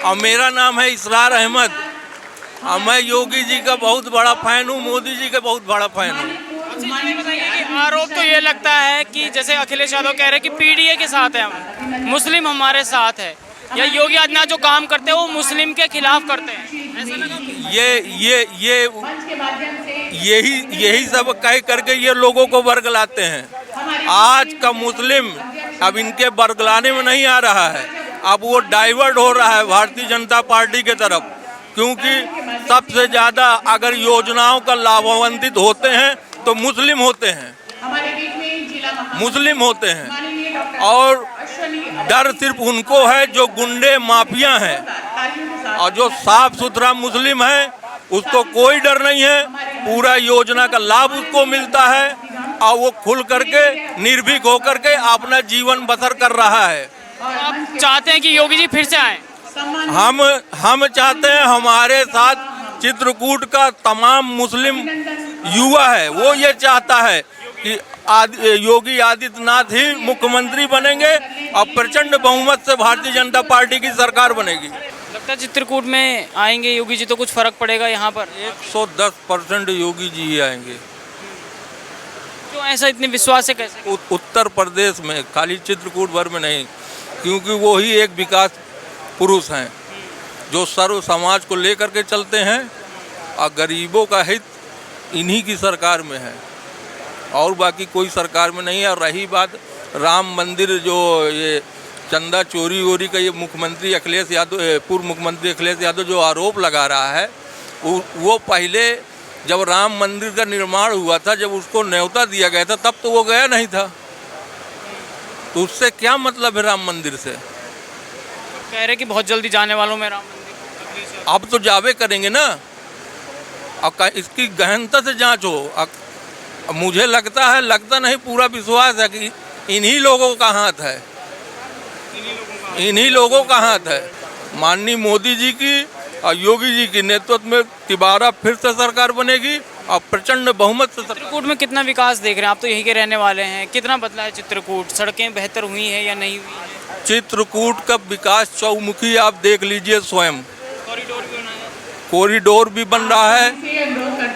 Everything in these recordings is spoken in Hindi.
और मेरा नाम है इसरार अहमद और मैं योगी जी का बहुत बड़ा फैन हूँ, मोदी जी का बहुत बड़ा फैन हूँ। अच्छा, ये बताइए कि आरोप तो ये लगता है कि जैसे अखिलेश यादव कह रहे हैं कि पीडीए के साथ है हम, मुस्लिम हमारे साथ है, या योगी आदित्यनाथ जो काम करते हैं वो मुस्लिम के खिलाफ करते हैं, ऐसा लगा आपको? ये यही सब कह करके ये लोगों को बरगलाते हैं। आज का मुस्लिम अब इनके बरगलाने में नहीं आ रहा है, अब वो डाइवर्ट हो रहा है भारतीय जनता पार्टी के तरफ, क्योंकि सबसे ज़्यादा अगर योजनाओं का लाभान्वित होते हैं तो मुस्लिम होते हैं, मुस्लिम होते हैं। और डर सिर्फ उनको है जो गुंडे माफिया हैं, और जो साफ सुथरा मुस्लिम है उसको कोई डर नहीं है, पूरा योजना का लाभ उसको मिलता है और वो खुल करके निर्भीक होकर के अपना जीवन बसर कर रहा है। आप चाहते हैं कि योगी जी फिर से आए? हम चाहते हैं हमारे साथ चित्रकूट का तमाम मुस्लिम युवा है, वो ये चाहता है कि योगी आदित्यनाथ ही मुख्यमंत्री बनेंगे और प्रचंड बहुमत से भारतीय जनता पार्टी की सरकार बनेगी। लगता है चित्रकूट में आएंगे योगी जी तो कुछ फर्क पड़ेगा यहाँ पर? 110% योगी जी ही आएंगे। क्यों ऐसा इतने विश्वास है? कैसे? उत्तर प्रदेश में, खाली चित्रकूट भर में नहीं, क्योंकि वो ही एक विकास पुरुष हैं जो सर्व समाज को लेकर के चलते हैं और गरीबों का हित इन्हीं की सरकार में है और बाकी कोई सरकार में नहीं है। और रही बात राम मंदिर, जो ये चंदा चोरी वोरी का ये मुख्यमंत्री अखिलेश यादव, पूर्व मुख्यमंत्री अखिलेश यादव जो आरोप लगा रहा है, वो पहले जब राम मंदिर का निर्माण हुआ था, जब उसको न्योता दिया गया था, तब तो वो गया नहीं था, तो उससे क्या मतलब है राम मंदिर से? कह रहे कि बहुत जल्दी जाने वालों में राम मंदिर। अब तो जावे करेंगे ना, अब इसकी गहनता से जांच हो। मुझे लगता नहीं, पूरा विश्वास है कि इन्हीं लोगों का हाथ है, इन्हीं लोगों का हाथ है। माननीय मोदी जी की और योगी जी के नेतृत्व में तिबारा फिर से सरकार बनेगी और प्रचंड बहुमत से। चित्रकूट में कितना विकास देख रहे हैं आप? तो यहीं के रहने वाले हैं, कितना बदला है चित्रकूट? सड़कें बेहतर हुई हैं या नहीं हुई है? चित्रकूट का विकास चौमुखी आप देख लीजिए स्वयं। कॉरिडोर भी बन रहा है,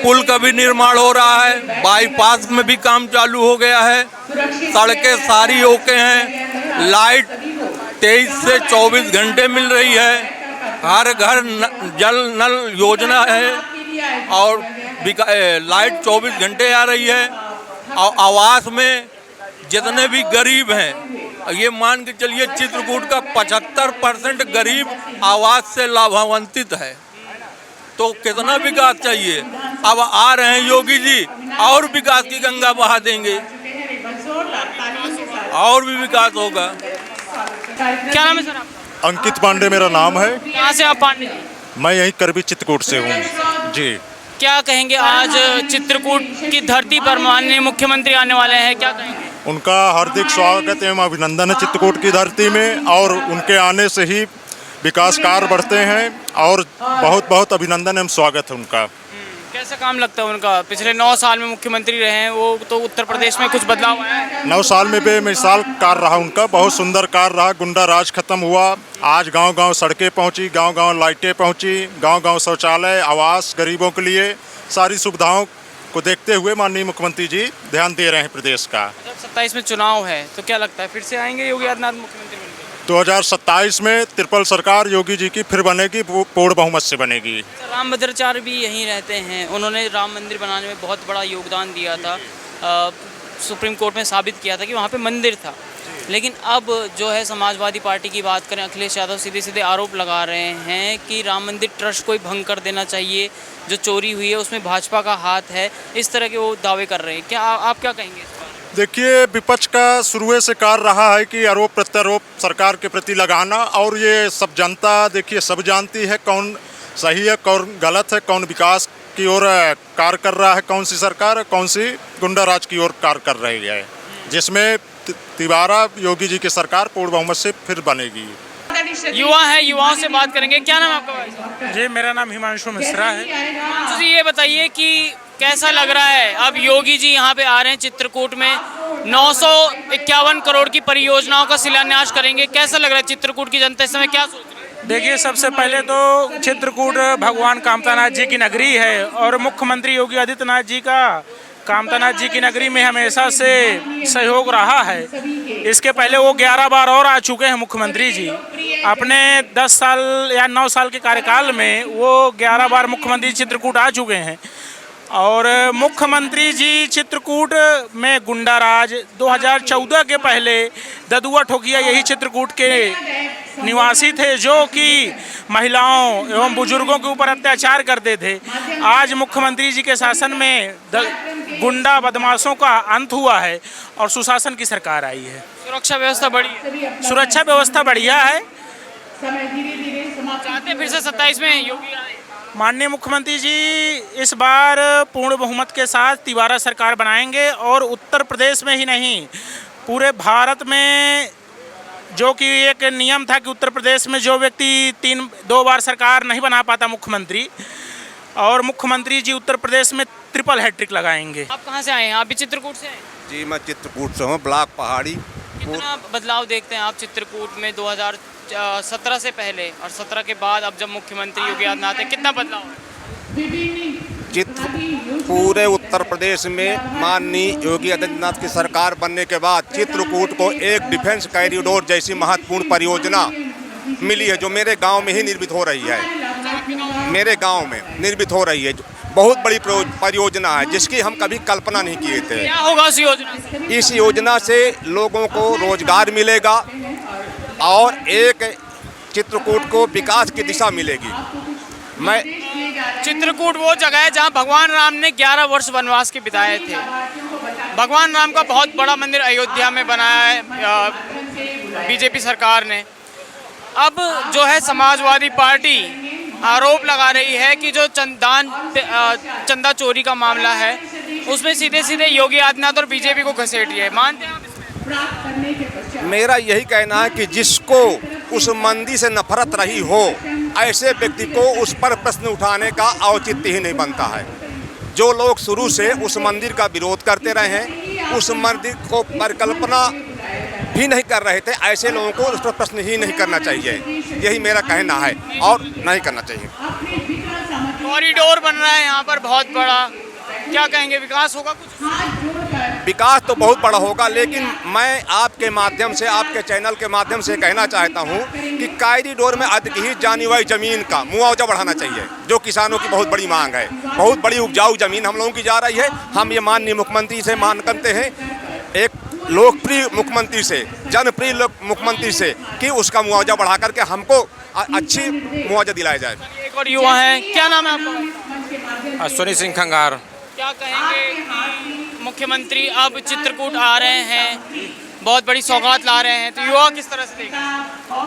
पुल का भी निर्माण हो रहा है, बाईपास में भी काम चालू हो गया है, सड़कें सारी ओके हैं, लाइट 23 से 24 घंटे मिल रही है, हर घर जल नल योजना है और लाइट 24 घंटे आ रही है। और आवास में जितने भी गरीब हैं, ये मान के चलिए चित्रकूट का 75% गरीब आवास से लाभान्वित है, तो कितना विकास चाहिए। अब आ रहे हैं योगी जी, और विकास की गंगा बहा देंगे, और भी विकास होगा। क्या नाम है सर आपका? अंकित पांडे मेरा नाम है। कहाँ से आप पांडे? मैं यहीं करबी चित्रकूट से हूँ जी। क्या कहेंगे, आज चित्रकूट की धरती पर माननीय मुख्यमंत्री आने वाले हैं, क्या कहेंगे? उनका हार्दिक स्वागत एवं अभिनंदन है चित्रकूट की धरती में, और उनके आने से ही विकास कार्य बढ़ते हैं और बहुत बहुत अभिनंदन एवं स्वागत है उनका। कैसा काम लगता है उनका? पिछले 9 साल में मुख्यमंत्री रहे हैं वो, तो उत्तर प्रदेश में कुछ बदलाव आया है? 9 साल में बेमिसाल कार्य रहा उनका, बहुत सुंदर कार्य रहा। गुंडा राज खत्म हुआ, आज गांव-गांव सड़कें पहुंची, गांव-गांव लाइटें पहुंची, गांव-गांव शौचालय, आवास गरीबों के लिए, सारी सुविधाओं को देखते हुए माननीय मुख्यमंत्री जी ध्यान दे रहे हैं प्रदेश का। 27 में चुनाव है, तो क्या लगता है फिर से आएंगे योगी आदित्यनाथ मुख्यमंत्री बनकर? 2027 में ट्रिपल सरकार योगी जी की फिर बनेगी, पूर्ण बहुमत से बनेगी। राम भद्राचार्य भी यहीं रहते हैं, उन्होंने राम मंदिर बनाने में बहुत बड़ा योगदान दिया था, सुप्रीम कोर्ट में साबित किया था कि वहाँ पे मंदिर था। लेकिन अब जो है समाजवादी पार्टी की बात करें, अखिलेश यादव सीधे सीधे आरोप लगा रहे हैं कि राम मंदिर ट्रस्ट को ही भंग कर देना चाहिए, जो चोरी हुई है उसमें भाजपा का हाथ है, इस तरह के वो दावे कर रहे हैं। क्या आप क्या कहेंगे? देखिए, विपक्ष का शुरू से कार्य रहा है कि आरोप प्रत्यारोप सरकार के प्रति लगाना, और ये सब जनता देखिए सब जानती है कौन सही है कौन गलत है, कौन विकास की ओर कार्य कर रहा है, कौन सी सरकार, कौन सी गुंडा राज की ओर कार्य कर रही है, जिसमें तिवारा योगी जी की सरकार पूर्ण बहुमत से फिर बनेगी। युवा है, युवाओं से बात करेंगे। क्या नाम है आपका भाई? जी, मेरा नाम हिमांशु मिश्रा है। जी, ये बताइए कि कैसा लग रहा है अब योगी जी यहाँ पे आ रहे हैं चित्रकूट में, 951 करोड़ की परियोजनाओं का शिलान्यास करेंगे, कैसा लग रहा है चित्रकूट की जनता इस समय क्या सोच रही है? देखिए, सबसे पहले तो चित्रकूट भगवान कामतानाथ जी की नगरी है और मुख्यमंत्री योगी आदित्यनाथ जी का कामतानाथ जी की नगरी में हमेशा से सहयोग रहा है। इसके पहले वो 11 बार और आ चुके हैं मुख्यमंत्री जी। अपने 10 साल या 9 साल के कार्यकाल में वो 11 बार मुख्यमंत्री चित्रकूट आ चुके हैं। और मुख्यमंत्री जी चित्रकूट में गुंडा राज 2014 के पहले ददुआ ठोकिया यही चित्रकूट के निवासी थे, जो कि महिलाओं एवं बुजुर्गों के ऊपर अत्याचार करते थे। आज मुख्यमंत्री जी के शासन में गुंडा बदमाशों का अंत हुआ है और सुशासन की सरकार आई है। सुरक्षा व्यवस्था बढ़ी, सुरक्षा व्यवस्था बढ़िया है। चाहते फिर से 27 में योगी आए। माननीय मुख्यमंत्री जी इस बार पूर्ण बहुमत के साथ तिबारा सरकार बनाएंगे और उत्तर प्रदेश में ही नहीं पूरे भारत में, जो कि एक नियम था कि उत्तर प्रदेश में जो व्यक्ति 2 बार सरकार नहीं बना पाता मुख्यमंत्री, और मुख्यमंत्री जी उत्तर प्रदेश में ट्रिपल हैट्रिक लगाएंगे। आप कहाँ से आए हैं? आप भी चित्रकूट से हैं? जी, मैं चित्रकूट से हूँ, ब्लॉक पहाड़ी। कितना बदलाव देखते हैं आप चित्रकूट में 2017 से पहले और 17 के बाद? अब जब मुख्यमंत्री योगी आदित्यनाथ है, कितना बदलाव है? पूरे उत्तर प्रदेश में माननीय योगी आदित्यनाथ की सरकार बनने के बाद चित्रकूट को एक डिफेंस कॉरिडोर जैसी महत्वपूर्ण परियोजना मिली है, जो मेरे गांव में ही निर्मित हो रही है। मेरे गांव में निर्मित हो रही है, बहुत बड़ी परियोजना है जिसकी हम कभी कल्पना नहीं किए थे। क्या होगा उस योजना से? इस योजना से लोगों को रोजगार मिलेगा और एक चित्रकूट को विकास की दिशा मिलेगी। मैं चित्रकूट वो जगह है जहां भगवान राम ने 11 वर्ष वनवास के बिताए थे। भगवान राम का बहुत बड़ा मंदिर अयोध्या में बनाया है बीजेपी सरकार ने। अब जो है समाजवादी पार्टी आरोप लगा रही है कि जो चंदा चोरी का मामला है उसमें सीधे सीधे योगी आदित्यनाथ और बीजेपी को घसीट रही है। मानते हैं आप इसमें? मेरा यही कहना है कि जिसको उस मंदिर से नफरत रही हो, ऐसे व्यक्ति को उस पर प्रश्न उठाने का औचित्य ही नहीं बनता है। जो लोग शुरू से उस मंदिर का विरोध करते रहे हैं, उस मंदिर को परिकल्पना भी नहीं कर रहे थे, ऐसे लोगों को उस पर प्रश्न ही नहीं करना चाहिए। यही मेरा कहना है, और नहीं करना चाहिए। कॉरिडोर बन रहा है यहाँ पर बहुत बड़ा, क्या कहेंगे, विकास होगा कुछ? विकास तो बहुत बड़ा होगा, लेकिन मैं आपके माध्यम से, आपके चैनल के माध्यम से कहना चाहता हूँ कि कॉरिडोर में अधिग्रहित जाने वाली जमीन का मुआवजा बढ़ाना चाहिए, जो किसानों की बहुत बड़ी मांग है। बहुत बड़ी उपजाऊ जमीन हम लोगों की जा रही है। हम ये माननीय मुख्यमंत्री से मांग करते हैं, एक लोकप्रिय मुख्यमंत्री से, जनप्रिय मुख्यमंत्री से, कि उसका मुआवजा बढ़ा करके हमको अच्छी मुआवजा दिलाया जाए। एक और युवा है, क्या नाम है आपका? अश्विनी सिंह खंगार। क्या कहेंगे कि मुख्यमंत्री अब चित्रकूट आ रहे हैं, बहुत बड़ी सौगात ला रहे हैं, तो युवा किस तरह से देखें?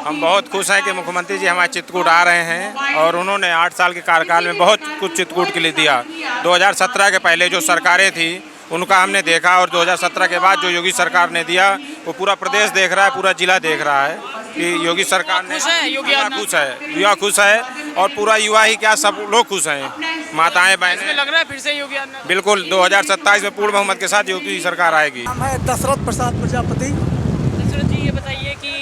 हम बहुत खुश हैं कि मुख्यमंत्री जी हमारे चित्रकूट आ रहे हैं और उन्होंने 8 साल के कार्यकाल में बहुत कुछ चित्रकूट के लिए दिया। 2017 के पहले जो सरकारें थी उनका हमने देखा, और 2017 के बाद जो योगी सरकार ने दिया वो पूरा प्रदेश देख रहा है, पूरा जिला देख रहा है कि योगी सरकार ने। खुश है योगी आदित्यनाथ? खुश है, युवा खुश है, और पूरा युवा ही क्या, सब लोग खुश हैं, माताएं बहनें। लग रहा है फिर से योगी आदित्यनाथ? बिल्कुल 2027 में पूर्ण बहुमत के साथ योगी सरकार आएगी। मैं दशरथ प्रसाद प्रजापति। दशरथ जी, ये बताइए कि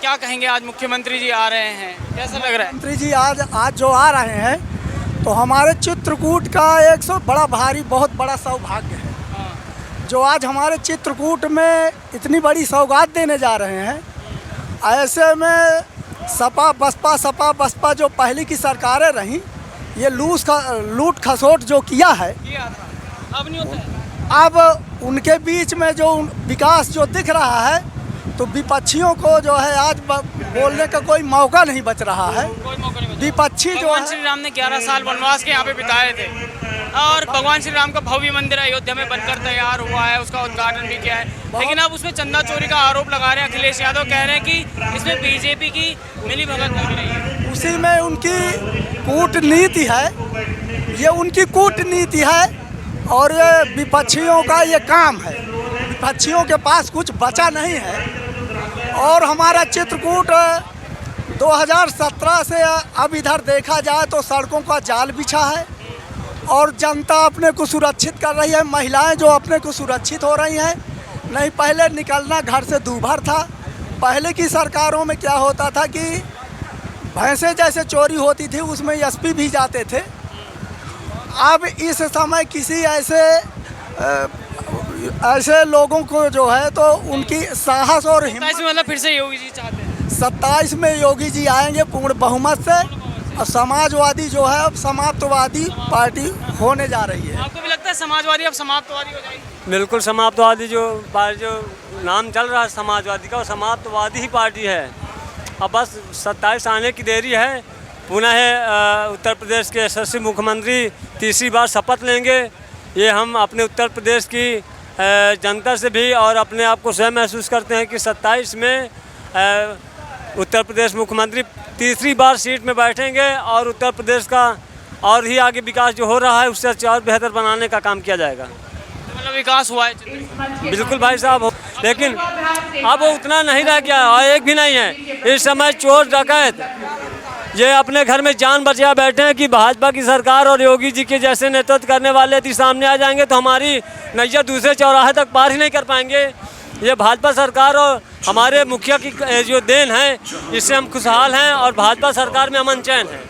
क्या कहेंगे, आज मुख्यमंत्री जी आ रहे हैं, कैसा लग रहा है? मंत्री जी आज जो आ रहे हैं तो हमारे चित्रकूट का एक बड़ा भारी, बहुत बड़ा सौभाग्य है जो आज हमारे चित्रकूट में इतनी बड़ी सौगात देने जा रहे हैं। ऐसे में सपा बसपा जो पहले की सरकारें रहीं, ये लूट खसोट जो किया है, अब नहीं होता है। अब उनके बीच में जो विकास जो दिख रहा है, तो विपक्षियों को जो है आज बोलने का कोई मौका नहीं बच रहा है। विपक्षी जो भगवान श्री राम ने 11 साल वनवास के यहाँ पे बिताए थे, और भगवान श्री राम का भव्य मंदिर अयोध्या में बनकर तैयार हुआ है, उसका उद्घाटन भी किया है, लेकिन अब उसमें चंदा चोरी का आरोप लगा रहे हैं अखिलेश यादव। कह रहे हैं कि इसमें बीजेपी की मिलीभगत लग रही है। उसी में उनकी कूटनीति है, ये उनकी कूटनीति है, और ये विपक्षियों का ये काम है। विपक्षियों के पास कुछ बचा नहीं है। और हमारा चित्रकूट 2017 से अब इधर देखा जाए तो सड़कों का जाल बिछा है, और जनता अपने को सुरक्षित कर रही है। महिलाएं जो अपने को सुरक्षित हो रही हैं, नहीं पहले निकलना घर से दूभर था। पहले की सरकारों में क्या होता था कि भैंसे जैसे चोरी होती थी उसमें एसपी भी जाते थे। अब इस समय किसी ऐसे लोगों को जो है तो उनकी साहस और हिम्मत, मतलब फिर से योगी जी चाहते हैं 27 में योगी जी आएंगे पूर्ण बहुमत से, और समाजवादी जो है अब समाप्तवादी पार्टी होने जा रही है। आपको भी लगता है समाजवादी अब समाप्तवादी हो जाएगी? बिल्कुल, समाप्तवादी जो नाम चल रहा है समाजवादी का, वो समाप्तवादी ही पार्टी है। अब बस 27 आने की देरी है। पुनः उत्तर प्रदेश के यशस्वी मुख्यमंत्री तीसरी बार शपथ लेंगे। ये हम अपने उत्तर प्रदेश की जनता से भी और अपने आप को स्वयं महसूस करते हैं कि 27 में उत्तर प्रदेश मुख्यमंत्री तीसरी बार सीट में बैठेंगे और उत्तर प्रदेश का और ही आगे विकास जो हो रहा है उससे और बेहतर बनाने का काम किया जाएगा। मतलब विकास हुआ है बिल्कुल भाई साहब, लेकिन अब वो उतना नहीं रह गया और एक भी नहीं है। इस समय चोर डकैत ये अपने घर में जान बचा बैठे हैं कि भाजपा की सरकार और योगी जी के जैसे नेतृत्व करने वाले यदि सामने आ जाएंगे तो हमारी नैया दूसरे चौराहे तक पार ही नहीं कर पाएंगे। ये भाजपा सरकार और हमारे मुखिया की जो देन है, इससे हम खुशहाल हैं और भाजपा सरकार में अमन चैन है।